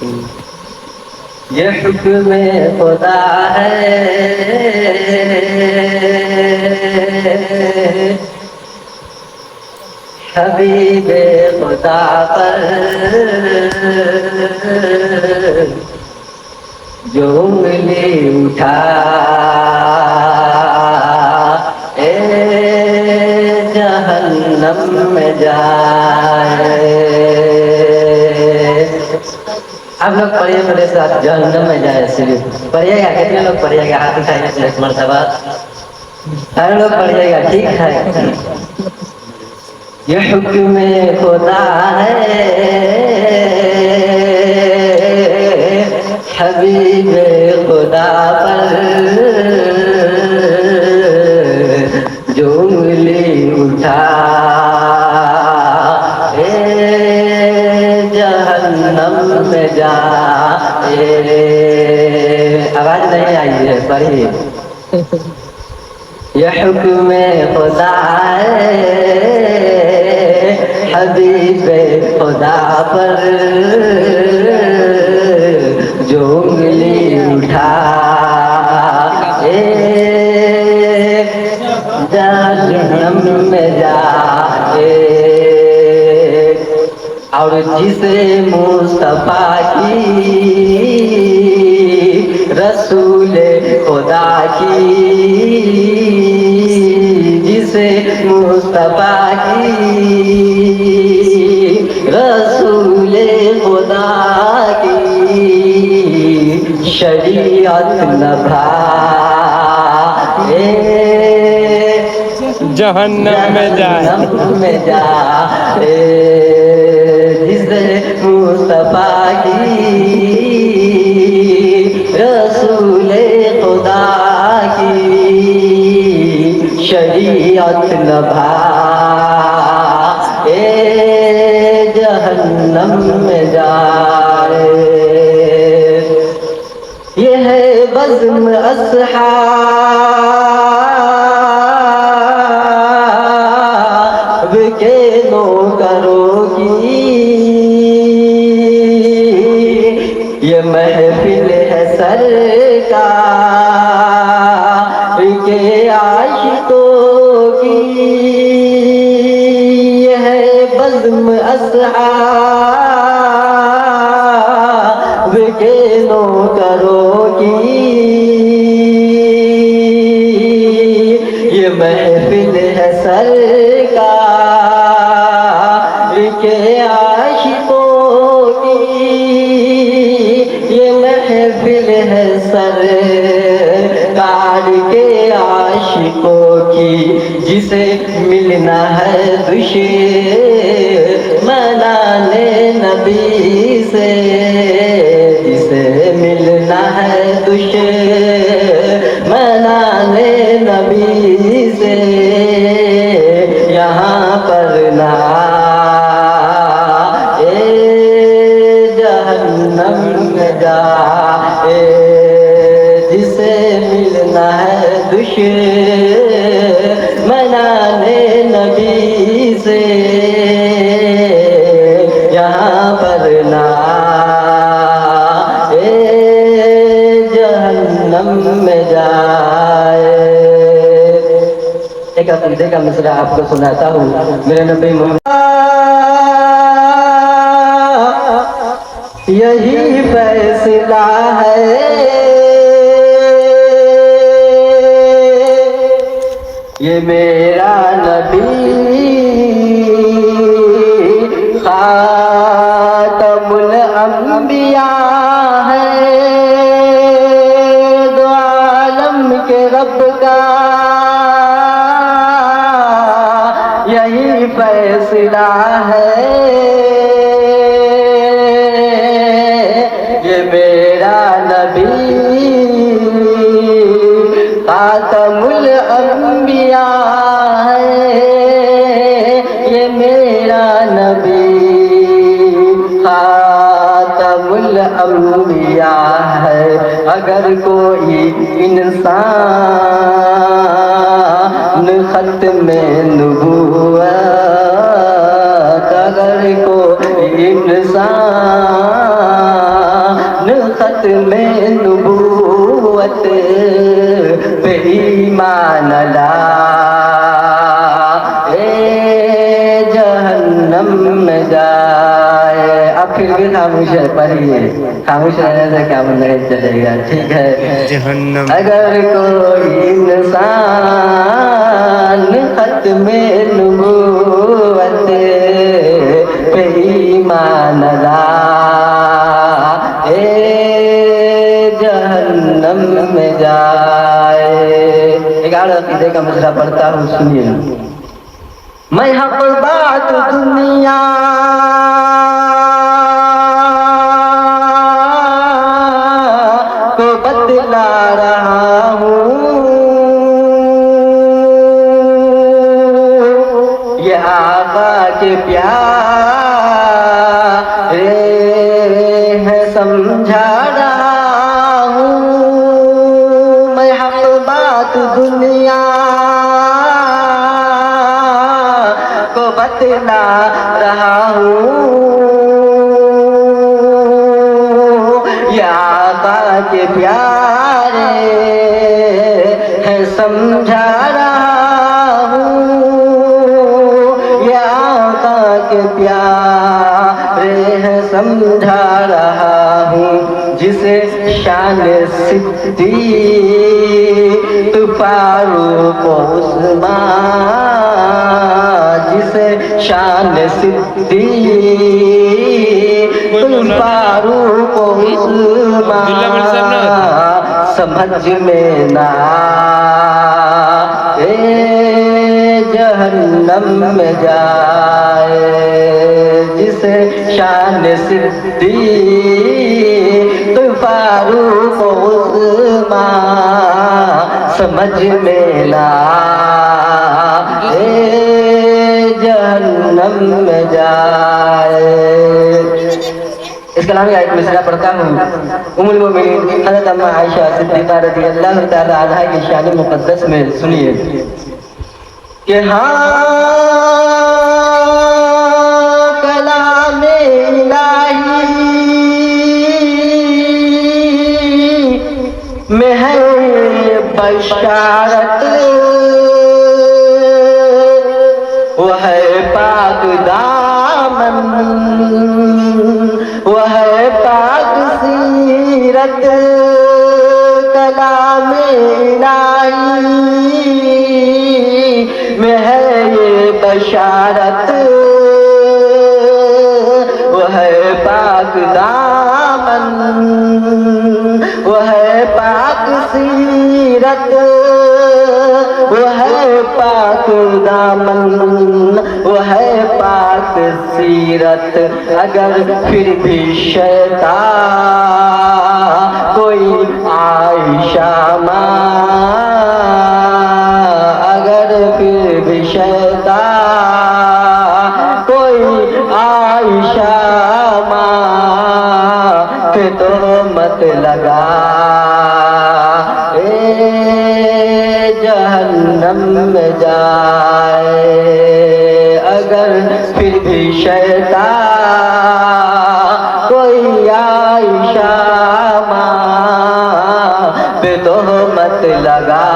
ये हुक्म खुदा है, हबीबे खुदा पर जो उंगली उठा ए जहन्नम में जाए। आप लोग पढ़िए मेरे साथ, जहन्नम में जाए। सिर्फ पढ़िएगा, कितने लोग पढ़िएगा? हाथ उठाइए एक मरतबा। हर लोग पढ़िएगा, ठीक है। ये हुक्म खुदा है, हबीब खुदा पर जो उंगली उठा जहन्नम में जाए। आवाज नहीं आई है, पढ़िए। यह हुक्म खुदा है, हबीब खुदा पर जो उंगली उठा जहन्नम में जाए। और जिसे मुस्तफा की रसूल खुदा की, जिसे मुस्तफा की रसूल खुदा की शरीयत न भाए जहन्नम में जाए। जिसे मुस्तफा की रसूल खुदा की शरीयत न भाए जहन्नम में जाए। ये है बज़्म अस्हाब के नौकरों की, ये महफिल है सरकार के आशिकों की। ये है बज़्म अस्हाब के नौकरों की, ये महफिल है सरकार के आशिकों की। ये महफिल है सरकार के आशिकों की, जिसे मिलना है दुश्मनाने नबी से, जिसे मिलना है दुश्मनाने नबी से, यहाँ पर ना जहन्नम में जाए। जिसे मिलना है दुश्मनाने नबी से, यहाँ पर ना जहन्नम में जाए। एक अकीदे का मिसरा आपको सुनाता हूँ। मेरे नबी मोहम्मद, यही फैसला है, ये मेरा नबी खातमुल अंबिया है, दो आलम के रब का यही फैसला है। ये मेरा नबी खातमुल अंबिया है, ये मेरा नबी खातमुल अंबिया है। अगर कोई इंसान खत्म नबुव्वत, अगर कोई इंसान में नबूवत पे ईमान ला, जहन्नम में जाए। अब फिर भी खामोश है, पढ़िए, खामोश रहने से क्या नहीं चलेगा, ठीक है। जहन्नम। अगर कोई इंसान खत्मे नबूवत पे ईमान ला, जहन्नम में जाए। एक और अकीदे का मसला पढ़ता हूँ, सुनिए। मैं हक बात दुनिया को बतला रहा हूँ, ये आका के प्यारे है समझा रहा हूँ। मैं हक बात दुनिया को बतला रहा हूँ, या आका के प्यारे है समझा रहा हूँ, या आका के प्यारे है समझा रहा हूँ। जिसे शान सिद्दीक़ फारूक उस्मान, जिसे शान सिद्दीक़ फारूक उस्मान समझ में ना आए, जहन्नम में जाए। जिसे शान सिद्दीक़ फारूक उस्मान समझ में ना आए, जहन्नम में जाए। इसके अलावा एक मिसरा पढ़ता हूँ। उम्मुल मोमिनीन हज़रत अम्मा आयशा सिद्दीक़ा रज़ियल्लाहु तआला अन्हा की शान मुक़द्दस में सुनिए कि हाँ कलामे इलाही में है बशारत, वो है पाक दामन, वो है पाक सीरत। कलामे इलाही में है ये बशारत, वो है पाक दामन, वो है पाक सीरत, वो है पाक दामन, वो है पाक सीरत। अगर फिर भी शैतान कोई आयशा माँ, अगर फिर भी शैतान कोई आयशा माँ पे तो मत लगा, जहन्नम में जाए। अगर फिर भी शैतान कोई आयशा माँ पे तो मत लगा,